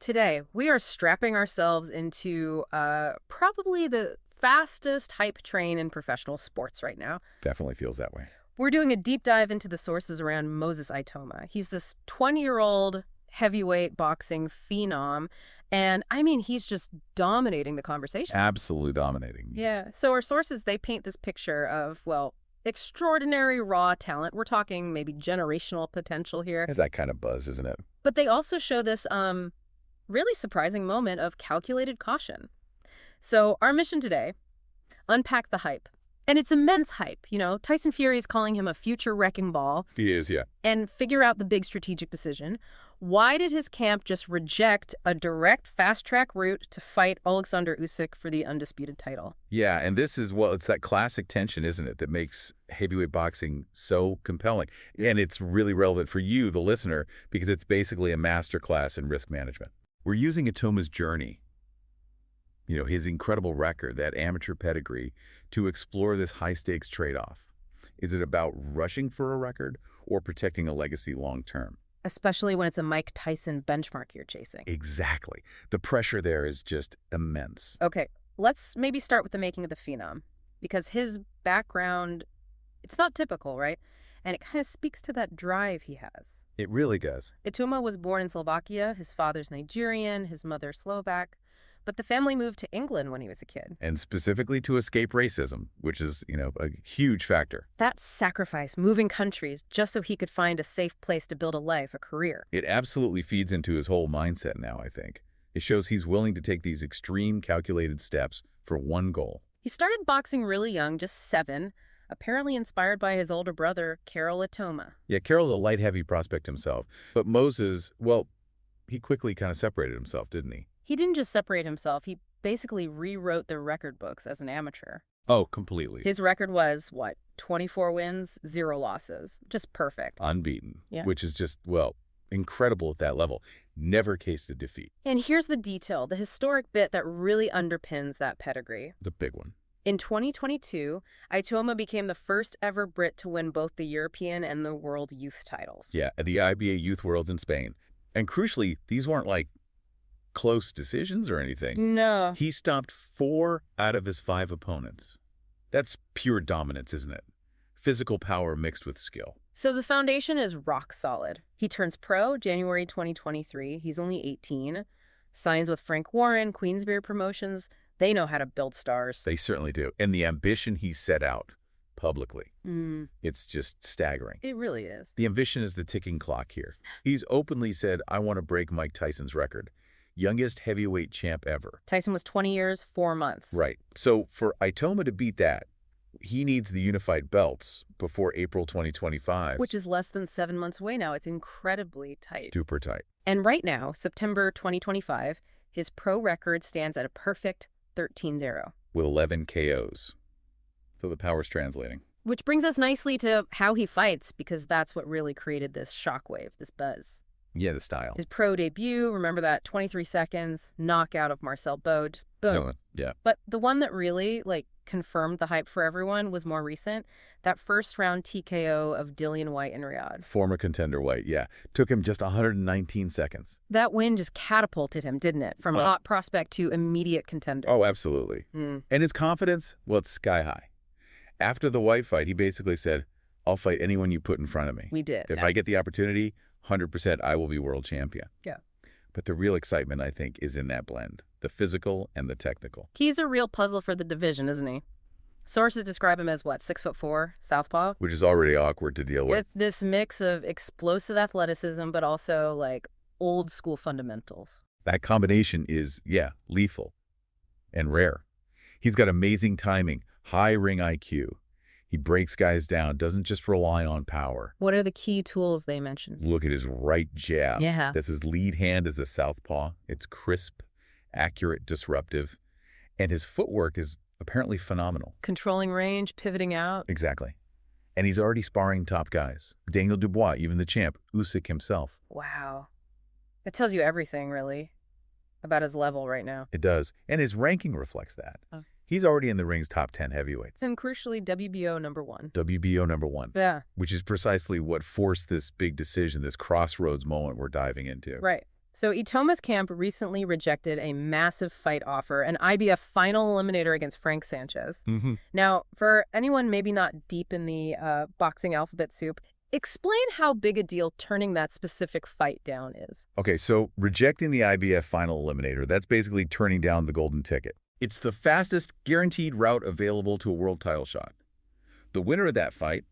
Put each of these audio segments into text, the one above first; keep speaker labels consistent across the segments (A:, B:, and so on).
A: Today, we are strapping ourselves into probably the fastest hype train in professional sports right now.
B: Definitely feels that way.
A: We're doing a deep dive into the sources around Moses Itauma. He's this 20-year-old heavyweight boxing phenom, and I mean, he's just dominating the conversation.
B: Absolutely dominating.
A: Yeah, so our sources, they paint this picture of, well, extraordinary raw talent. We're talking maybe generational potential here.
B: There's that kind of buzz, isn't it?
A: But they also show this really surprising moment of calculated caution. So our mission today, unpack the hype. And it's immense hype. You know, Tyson Fury is calling him a future wrecking ball.
B: He is, yeah.
A: And figure out the big strategic decision. Why did his camp just reject a direct fast-track route to fight Alexander Usyk for the undisputed title?
B: Yeah, and this is, well, it's that classic tension, isn't it, that makes heavyweight boxing so compelling. And it's really relevant for you, the listener, because it's basically a masterclass in risk management. We're using Itauma's journey, you know, his incredible record, that amateur pedigree, to explore this high-stakes trade-off. Is it about rushing for a record or protecting a legacy long-term?
A: Especially when it's a Mike Tyson benchmark you're chasing.
B: Exactly. The pressure there is just immense.
A: Okay, let's maybe start with the making of the phenom, because his background, it's not typical, right? And it kind of speaks to that drive he has.
B: It really does.
A: Itauma was born in Slovakia. His father's Nigerian, his mother Slovak. But the family moved to England when he was a kid.
B: And specifically to escape racism, which is, you know, a huge factor.
A: That sacrifice, moving countries just so he could find a safe place to build a life, a career.
B: It absolutely feeds into his whole mindset now, I think. It shows he's willing to take these extreme, calculated steps for one goal.
A: He started boxing really young, just 7, apparently inspired by his older brother, Carol Itauma.
B: Yeah, Carroll's a light-heavy prospect himself. But Moses, well, he quickly kind of separated himself, didn't he?
A: He didn't just separate himself, he basically rewrote the record books as an amateur.
B: Oh, completely.
A: His record was, 24 wins, 0 losses. Just perfect.
B: Unbeaten,
A: Yeah.
B: which is just, well, incredible at that level. Never cased a defeat.
A: And here's the detail, the historic bit that really underpins that pedigree.
B: The big one.
A: In 2022, Itauma became the first ever Brit to win both the European and the World Youth titles.
B: Yeah, at the IBA Youth Worlds in Spain. And crucially, these weren't like close decisions or anything.
A: No.
B: He stopped 4 out of his 5 opponents. That's pure dominance, isn't it? Physical power mixed with skill.
A: So the foundation is rock solid. He turns pro January 2023. He's only 18. Signs with Frank Warren, Queensberry Promotions. They know how to build stars.
B: They certainly do. And the ambition he set out publicly, it's just staggering.
A: It really is.
B: The ambition is the ticking clock here. He's openly said, I want to break Mike Tyson's record. Youngest heavyweight champ ever.
A: Tyson was 20 years, 4 months.
B: Right. So for Itauma to beat that, he needs the unified belts before April 2025.
A: Which is less than 7 months away now. It's incredibly tight.
B: Super tight.
A: And right now, September 2025, his pro record stands at a perfect 13-0.
B: With 11 KOs. So the power's translating.
A: Which brings us nicely to how he fights, because that's what really created this shockwave, this buzz.
B: Yeah, the style.
A: His pro debut, remember that 23 seconds, knockout of Marcel Beau, just boom.
B: No, yeah.
A: But the one that really, confirmed the hype for everyone was more recent. That first-round TKO of Dillian Whyte in Riyadh.
B: Former contender White, yeah. Took him just 119 seconds.
A: That win just catapulted him, didn't it? From hot prospect to immediate contender.
B: Oh, absolutely. And his confidence, well, it's sky high. After the White fight, he basically said, I'll fight anyone you put in front of me.
A: We did.
B: If I get the opportunity, 100% I will be world champion.
A: Yeah.
B: But the real excitement, I think, is in that blend. The physical and the technical.
A: He's a real puzzle for the division, isn't he? Sources describe him as, 6'4", southpaw?
B: Which is already awkward to deal with.
A: With this mix of explosive athleticism, but also, old school fundamentals.
B: That combination is, yeah, lethal and rare. He's got amazing timing, high ring IQ. He breaks guys down, doesn't just rely on power.
A: What are the key tools they mentioned?
B: Look at his right jab.
A: Yeah.
B: That's his lead hand as a southpaw. It's crisp, accurate, disruptive. And his footwork is apparently phenomenal.
A: Controlling range, pivoting out.
B: Exactly. And he's already sparring top guys. Daniel Dubois, even the champ, Usyk himself.
A: Wow. That tells you everything, really, about his level right now.
B: It does. And his ranking reflects that.
A: Oh.
B: He's already in the ring's top 10 heavyweights.
A: And crucially, WBO #1.
B: WBO #1.
A: Yeah.
B: Which is precisely what forced this big decision, this crossroads moment we're diving into.
A: Right. So Itoma's camp recently rejected a massive fight offer, an IBF final eliminator against Frank Sanchez.
B: Mm-hmm.
A: Now, for anyone maybe not deep in the boxing alphabet soup, explain how big a deal turning that specific fight down is.
B: Okay, so rejecting the IBF final eliminator, that's basically turning down the golden ticket. It's the fastest guaranteed route available to a world title shot. The winner of that fight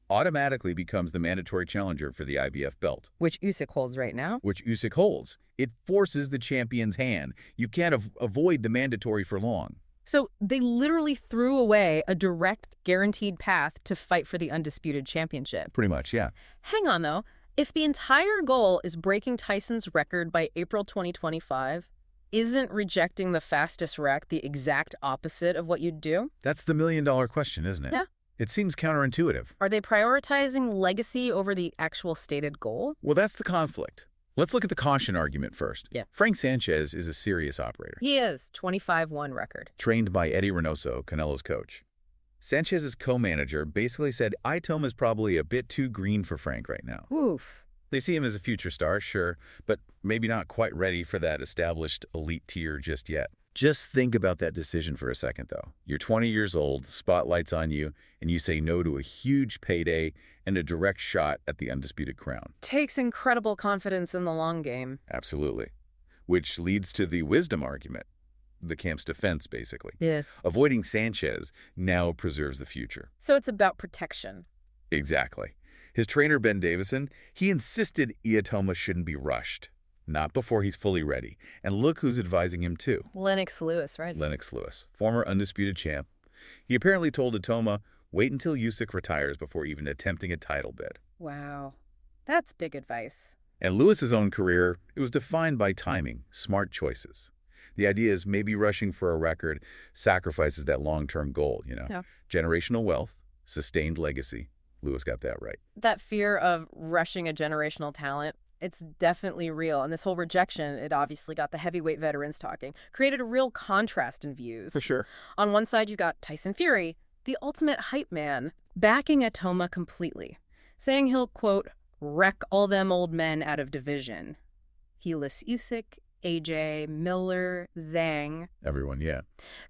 B: automatically becomes the mandatory challenger for the IBF belt.
A: Which Usyk holds right now.
B: Which Usyk holds. It forces the champion's hand. You can't avoid the mandatory for long.
A: So they literally threw away a direct, guaranteed path to fight for the undisputed championship.
B: Pretty much, yeah.
A: Hang on, though. If the entire goal is breaking Tyson's record by April 2025, isn't rejecting the fastest rec the exact opposite of what you'd do?
B: That's the million-dollar question, isn't it?
A: Yeah.
B: It seems counterintuitive.
A: Are they prioritizing legacy over the actual stated goal?
B: Well, that's the conflict. Let's look at the caution argument first.
A: Yeah.
B: Frank Sanchez is a serious operator.
A: He is. 25-1 record.
B: Trained by Eddie Reynoso, Canelo's coach. Sanchez's co-manager basically said Itoma's probably a bit too green for Frank right now.
A: Oof.
B: They see him as a future star, sure, but maybe not quite ready for that established elite tier just yet. Just think about that decision for a second, though. You're 20 years old, spotlight's on you, and you say no to a huge payday and a direct shot at the undisputed crown.
A: Takes incredible confidence in the long game.
B: Absolutely. Which leads to the wisdom argument, the camp's defense, basically.
A: Yeah.
B: Avoiding Sanchez now preserves the future.
A: So it's about protection.
B: Exactly. His trainer, Ben Davison, he insisted Itauma shouldn't be rushed. Not before he's fully ready. And look who's advising him, too.
A: Lennox Lewis, right?
B: Lennox Lewis, former undisputed champ. He apparently told Itauma, wait until Usyk retires before even attempting a title bid.
A: Wow. That's big advice.
B: And Lewis's own career, it was defined by timing, smart choices. The idea is maybe rushing for a record sacrifices that long-term goal, you know?
A: Yeah.
B: Generational wealth, sustained legacy. Lewis got that right.
A: That fear of rushing a generational talent, it's definitely real. And this whole rejection, it obviously got the heavyweight veterans talking, created a real contrast in views.
B: For sure.
A: On one side, you've got Tyson Fury, the ultimate hype man, backing Itauma completely, saying he'll, quote, wreck all them old men out of division. He lists Usyk, AJ, Miller, Zhang.
B: Everyone, yeah.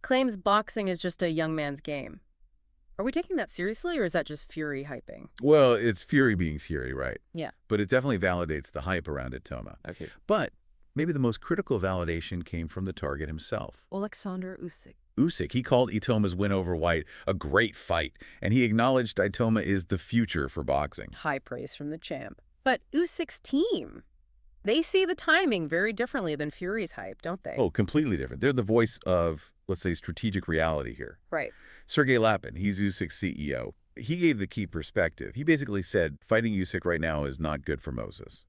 A: Claims boxing is just a young man's game. Are we taking that seriously, or is that just Fury hyping?
B: Well, it's Fury being Fury, right?
A: Yeah.
B: But it definitely validates the hype around Itauma.
A: Okay.
B: But maybe the most critical validation came from the target himself.
A: Alexander Usyk.
B: Usyk, he called Itauma's win over White a great fight, and he acknowledged Itauma is the future for boxing.
A: High praise from the champ. But Usyk's team, they see the timing very differently than Fury's hype, don't they?
B: Oh, completely different. They're the voice of, let's say, strategic reality here.
A: Right.
B: Sergey Lapin, he's Usyk's CEO. He gave the key perspective. He basically said, fighting Usyk right now is not good for Moses.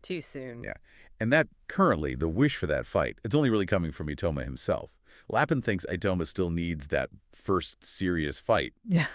A: Too soon.
B: Yeah. And that currently, the wish for that fight, it's only really coming from Itauma himself. Lapin thinks Itauma still needs that first serious fight,
A: Yeah.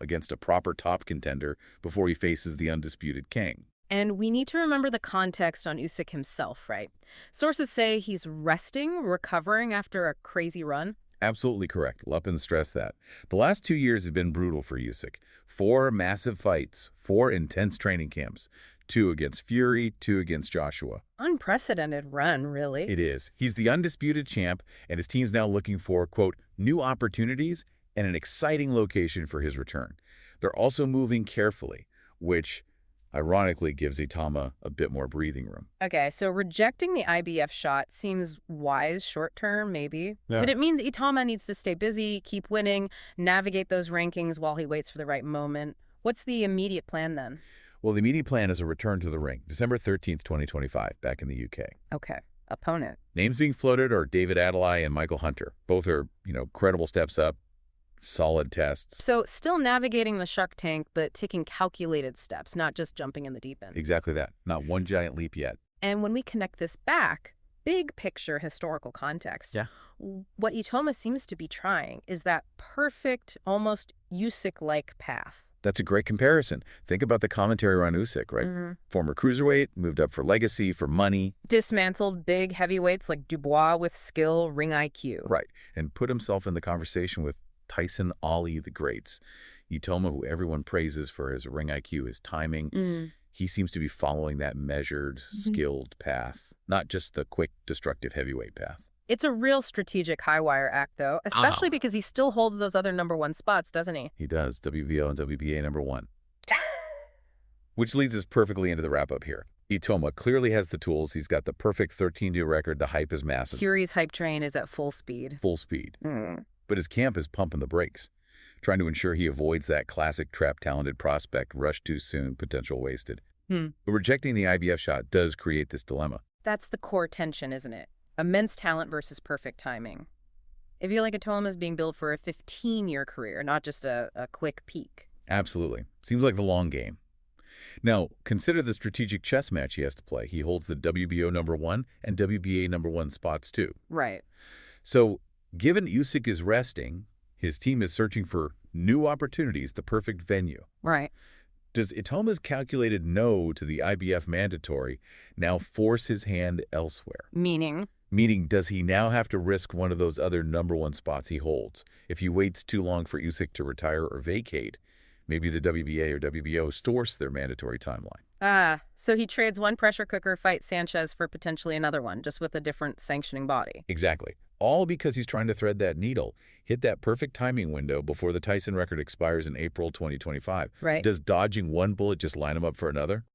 B: Against a proper top contender before he faces the undisputed king.
A: And we need to remember the context on Usyk himself, right? Sources say he's resting, recovering after a crazy run.
B: Absolutely correct. Lapin stressed that. The last 2 years have been brutal for Usyk. 4 massive fights, 4 intense training camps, 2 against Fury, 2 against Joshua.
A: Unprecedented run, really.
B: It is. He's the undisputed champ, and his team's now looking for, quote, new opportunities and an exciting location for his return. They're also moving carefully, which ironically gives Itauma a bit more breathing room.
A: Okay, so rejecting the IBF shot seems wise short-term, maybe. Yeah. But it means Itauma needs to stay busy, keep winning, navigate those rankings while he waits for the right moment. What's the immediate plan then?
B: Well, the immediate plan is a return to the ring, December 13th, 2025, back in the UK.
A: Okay. Opponent.
B: Names being floated are David Adlai and Michael Hunter. Both are, credible steps up, solid tests.
A: So still navigating the shark tank, but taking calculated steps, not just jumping in the deep end.
B: Exactly that. Not one giant leap yet.
A: And when we connect this back, big picture historical context, what Itauma seems to be trying is that perfect, almost Usyk-like path.
B: That's a great comparison. Think about the commentary around Usyk, right?
A: Mm-hmm.
B: Former cruiserweight, moved up for legacy, for money.
A: Dismantled big heavyweights like Dubois with skill, ring IQ.
B: Right. And put himself in the conversation with Tyson, Ali, the greats. Itauma, who everyone praises for his ring IQ, his timing, he seems to be following that measured, skilled path, not just the quick, destructive heavyweight path.
A: It's a real strategic high-wire act, though, especially because he still holds those other #1 spots, doesn't he?
B: He does, WBO and WBA #1. Which leads us perfectly into the wrap-up here. Itauma clearly has the tools. He's got the perfect 13-2 record. The hype is massive.
A: Fury's hype train is at full speed.
B: Full speed. But his camp is pumping the brakes, trying to ensure he avoids that classic trap-talented prospect, rush too soon, potential wasted. But rejecting the IBF shot does create this dilemma.
A: That's the core tension, isn't it? Immense talent versus perfect timing. I feel like Itauma is being built for a 15-year career, not just a quick peak.
B: Absolutely. Seems like the long game. Now, consider the strategic chess match he has to play. He holds the WBO #1 and WBA #1 spots, too.
A: Right.
B: So, given Usyk is resting, his team is searching for new opportunities, the perfect venue.
A: Right.
B: Does Itauma's calculated no to the IBF mandatory now force his hand elsewhere?
A: Meaning?
B: Meaning, does he now have to risk one of those other #1 spots he holds? If he waits too long for Usyk to retire or vacate, maybe the WBA or WBO stores their mandatory timeline.
A: So he trades one pressure cooker fight Sanchez for potentially another one, just with a different sanctioning body.
B: Exactly. All because he's trying to thread that needle, hit that perfect timing window before the Tyson record expires in April 2025.
A: Right.
B: Does dodging one bullet just line him up for another?